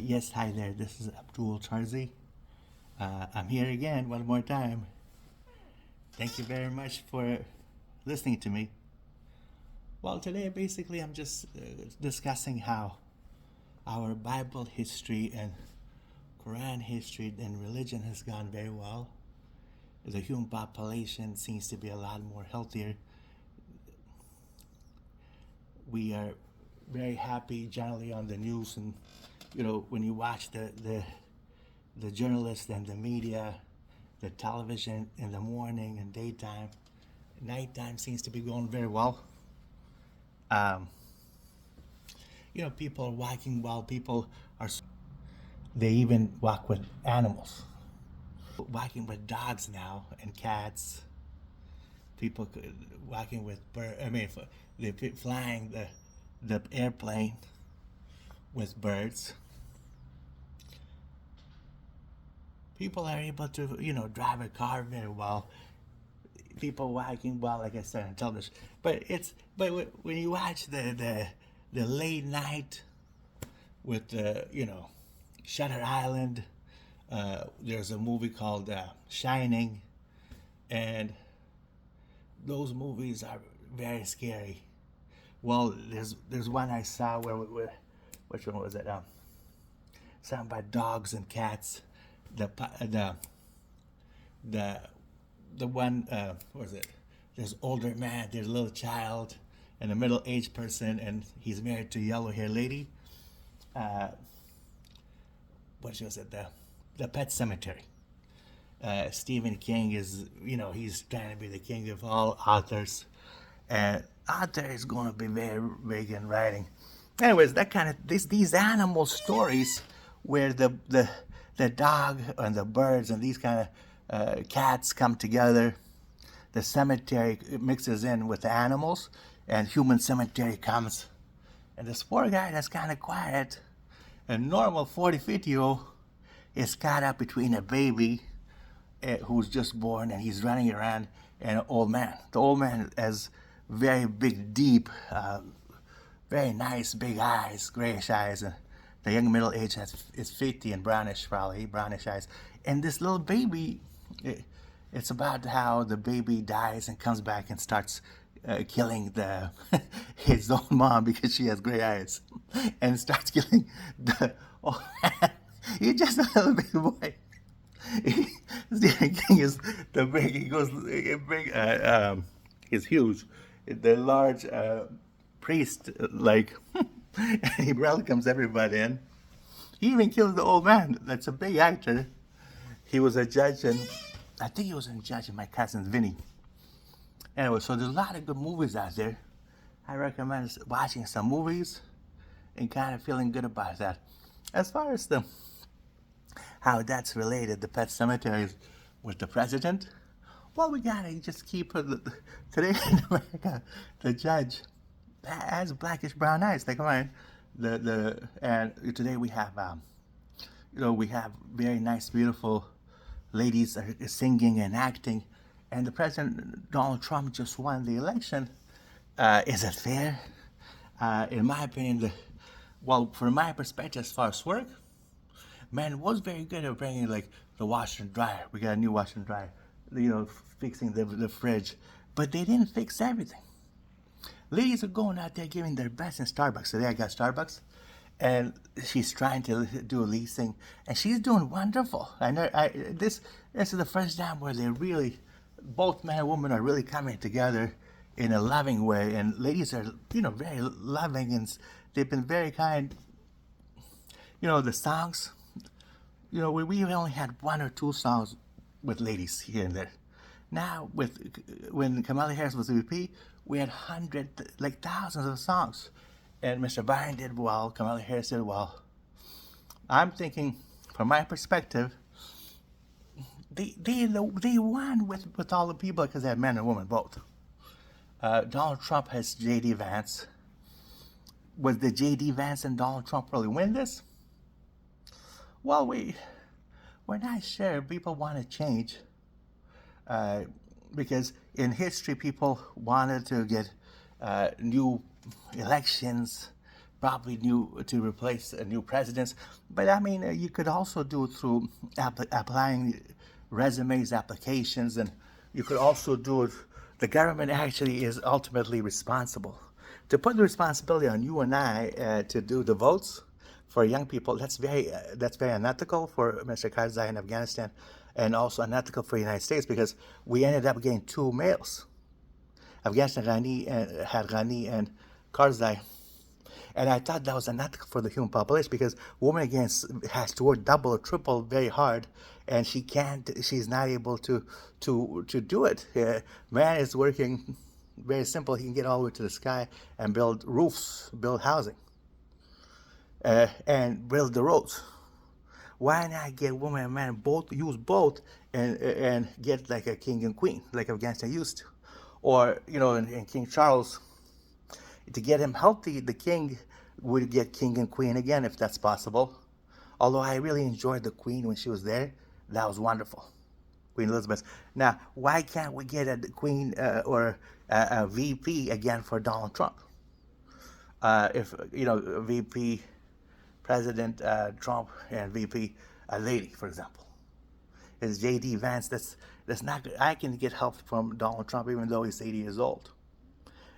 Yes, hi there. This is Abdul Charzi. I'm here again one more time. Thank you very much for listening to me. Well, today basically I'm just discussing how our Bible history and Quran history and religion has gone very well. The human population seems to be a lot more healthier. We are very happy generally on the news, and when you watch the journalists and the media, the television in the morning and daytime, nighttime seems to be going very well. Um, People are walking well. People are. They even walk with animals. Walking with dogs now and cats. People walking with birds. I mean, they're flying the airplane with birds. People are able to, drive a car very well. People walking well, like I said on television. But when you watch the late night with Shutter Island, there's a movie called Shining, and those movies are very scary. Well, there's one I saw where which one was it? Something about dogs and cats. The the the one what was it? There's older man, there's a little child, and a middle-aged person, and he's married to a yellow-haired lady. Uh, what was it? The Pet Cemetery. Stephen King is, he's trying to be the king of all authors, and author is going to be very big in writing. Anyways, that kind of these animal stories where the dog and the birds and these kind of cats come together. The cemetery mixes in with the animals, and human cemetery comes. And this poor guy that's kind of quiet, a normal 40, 50-year-old, is caught up between a baby who's just born and he's running around, and an old man. The old man has very big, deep, very nice, big eyes, grayish eyes. And the young middle age is 50 and brownish, probably, brownish eyes. And this little baby, it's about how the baby dies and comes back and starts killing his own mom because she has gray eyes, and starts killing the old man. He's just a little baby boy. Stephen King is the big. He goes big. He's huge. The large priest, like, and he welcomes everybody in. He even kills the old man. That's a big actor. He was a judge, and I think he was a judge in My Cousin Vinny. Anyway, so there's a lot of good movies out there. I recommend watching some movies and kind of feeling good about that. As far as how that's related, the pet cemeteries with the president, well, we gotta just keep today in America, the judge has blackish brown eyes. Like, come on, and today we have we have very nice, beautiful ladies are singing and acting, and the president Donald Trump just won the election. Is it fair? In my opinion, from my perspective, as far as work, man was very good at bringing like the washer and dryer. We got a new washer and dryer, fixing the fridge, but they didn't fix everything. Ladies are going out there giving their best in Starbucks. Today I got Starbucks, and she's trying to do a leasing, and she's doing wonderful. This is the first time where they really, both man and woman are really coming together in a loving way, and ladies are very loving, and they've been very kind. The songs, we only had one or two songs with ladies here and there. Now, when Kamala Harris was VP, we had hundreds, like thousands of songs. And Mr. Biden did well, Kamala Harris did well. I'm thinking, from my perspective, they won with all the people because they had men and women both. Donald Trump has J.D. Vance. Was the J.D. Vance and Donald Trump really win this? Well, we're not sure. People want to change. Because in history, people wanted to get new elections probably new to replace new presidents. But I mean, you could also do it through applying resumes, applications, and you could also do it. The government actually is ultimately responsible. To put the responsibility on you and I to do the votes for young people, that's very unethical for Mr. Karzai in Afghanistan, and also unethical for the United States because we ended up getting two males. Afghanistan had Ghani and Karzai. And I thought that was unethical for the human population because woman against has to work double or triple very hard, and she's not able to do it. Man is working very simple. He can get all the way to the sky and build roofs, build housing, and build the roads. Why not get woman and man both use both and get like a king and queen like Afghanistan used to, or in King Charles, to get him healthy, the king would get king and queen again if that's possible. Although I really enjoyed the queen when she was there, that was wonderful, Queen Elizabeth. Now, why can't we get a queen or a VP again for Donald Trump? If VP President Trump and VP a lady, for example, is JD Vance. That's not good. I can get help from Donald Trump even though he's 80 years old.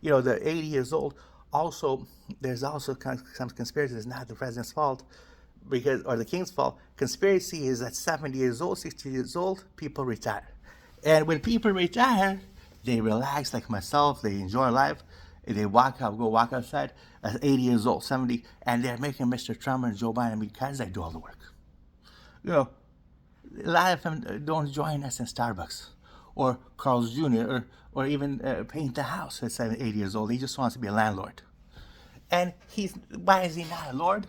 The 80 years old. Also, there's also some conspiracy. It's not the president's fault, or the king's fault. Conspiracy is at 70 years old, 60 years old, people retire, and when people retire, they relax like myself. They enjoy life. They go walk outside at 80 years old, 70, and they're making Mr. Trump and Joe Biden because they do all the work. A lot of them don't join us in Starbucks or Carl's Jr. or even paint the house at 70, 80 years old. He just wants to be a landlord. And why is he not a lord?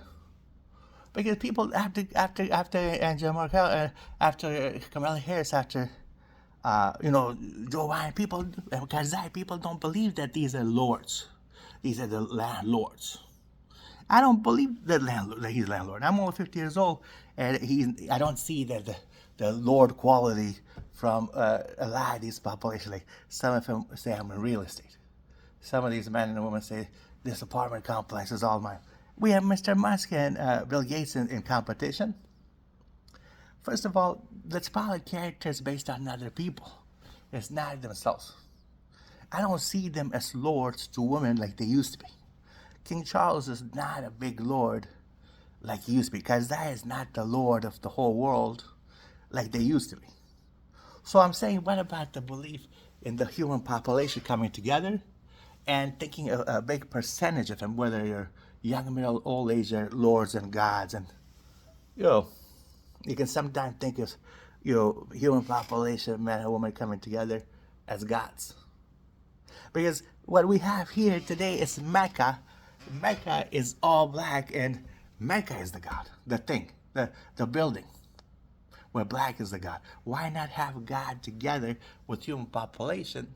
Because people after Angela Merkel, after Kamala Harris, after Joe Biden, Karzai, people don't believe that these are lords. These are the landlords. I don't believe that he's a landlord. I'm only 50 years old, and I don't see that the lord quality from a lot of these populations. Like some of them say I'm in real estate. Some of these men and women say this apartment complex is all mine. We have Mr. Musk and Bill Gates in competition. First of all, let's follow characters based on other people. It's not themselves. I don't see them as lords to women like they used to be. King Charles is not a big lord like he used to be, because that is not the lord of the whole world like they used to be. So I'm saying, what about the belief in the human population coming together and thinking a big percentage of them, whether you're young, middle, old age, are lords and gods, and you can sometimes think of human population, man and woman coming together as gods. Because what we have here today is Mecca. Mecca is all black, and Mecca is the god, the thing, the building, where black is the god. Why not have God together with human population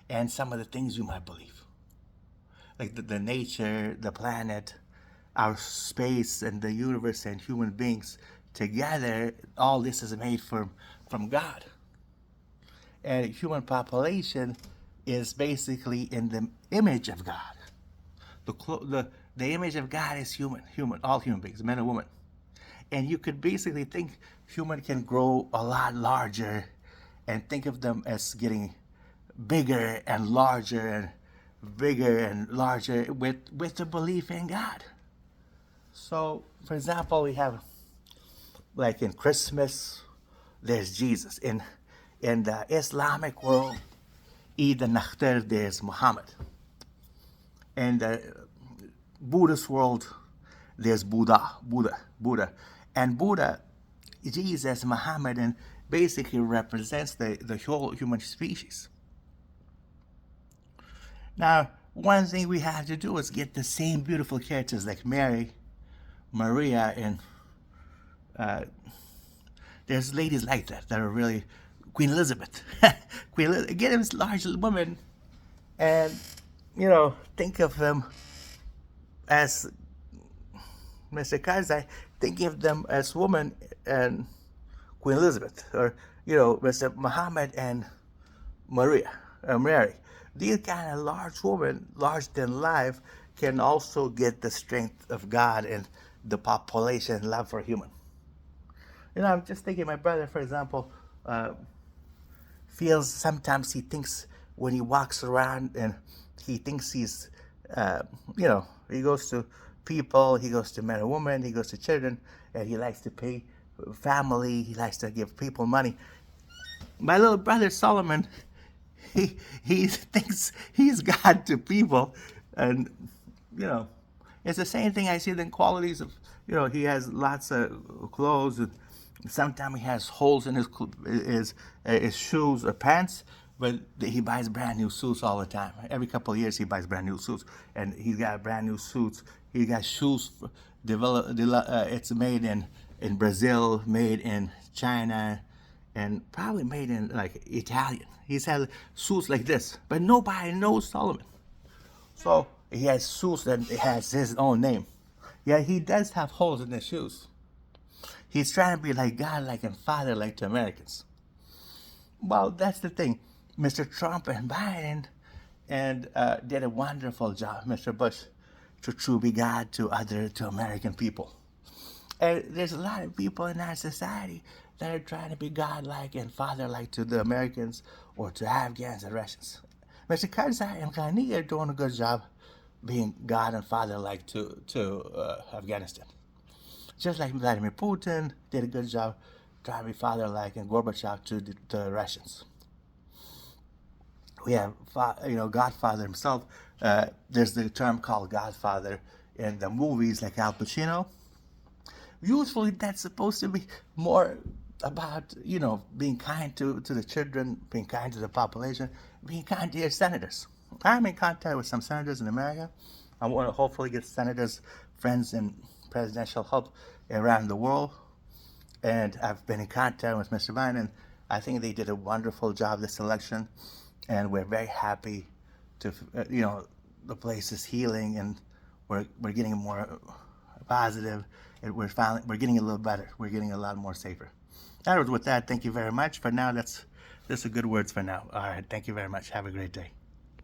and some of the things you might believe? Like the nature, the planet, our space, and the universe, and human beings together, all this is made from God. And human population is basically in the image of God. The image of God is human, all human beings, men and women. And you could basically think human can grow a lot larger and think of them as getting bigger and larger and bigger and larger with the belief in God. So, for example, we have, like in Christmas, there's Jesus. In the Islamic world, Eid al-Nakhtar, there's Muhammad. In the Buddhist world, there's Buddha. And Buddha, Jesus, Muhammad, and basically represents the whole human species. Now, one thing we have to do is get the same beautiful characters like Mary, Maria, and there's ladies like that are really Queen Elizabeth. Get them large women, and think of them as Mr. Karzai, thinking of them as women and Queen Elizabeth, or Mr. Muhammad and Mary. These kind of large women, larger than life can also get the strength of God and the population love for human. I'm just thinking, my brother, for example, feels sometimes he thinks when he walks around and he thinks he's, he goes to people, he goes to men and women, he goes to children, and he likes to pay family, he likes to give people money. My little brother Solomon, he thinks he's God to people, and it's the same thing I see in qualities of, he has lots of clothes, and sometimes he has holes in his shoes or pants, but he buys brand new suits all the time. Every couple of years he buys brand new suits, and he's got brand new suits. He got shoes it's made in Brazil, made in China, and probably made in like Italian. He's had suits like this, but nobody knows Solomon. So he has suits that has his own name. Yeah, he does have holes in his shoes. He's trying to be like God, like and Father, like to Americans. Well, that's the thing. Mr. Trump and Biden did a wonderful job, Mr. Bush, to truly be God to American people. And there's a lot of people in our society that are trying to be God-like and Father-like to the Americans or to Afghans and Russians. Mr. Karzai and Ghani are doing a good job being God and Father-like to Afghanistan. Just like Vladimir Putin did a good job trying to be Father-like, and Gorbachev to the Russians. We have, Godfather himself. There's the term called Godfather in the movies like Al Pacino. Usually that's supposed to be more about, being kind to the children, being kind to the population, being kind to your senators. I'm in contact with some senators in America. I want to hopefully get senators, friends in presidential help around the world. And I've been in contact with Mr. Biden. I think they did a wonderful job this election. And we're very happy to, the place is healing, and we're getting more positive, and we're getting a little better. We're getting a lot more safer. With that, thank you very much. For now, that's a good words for now. All right, thank you very much. Have a great day.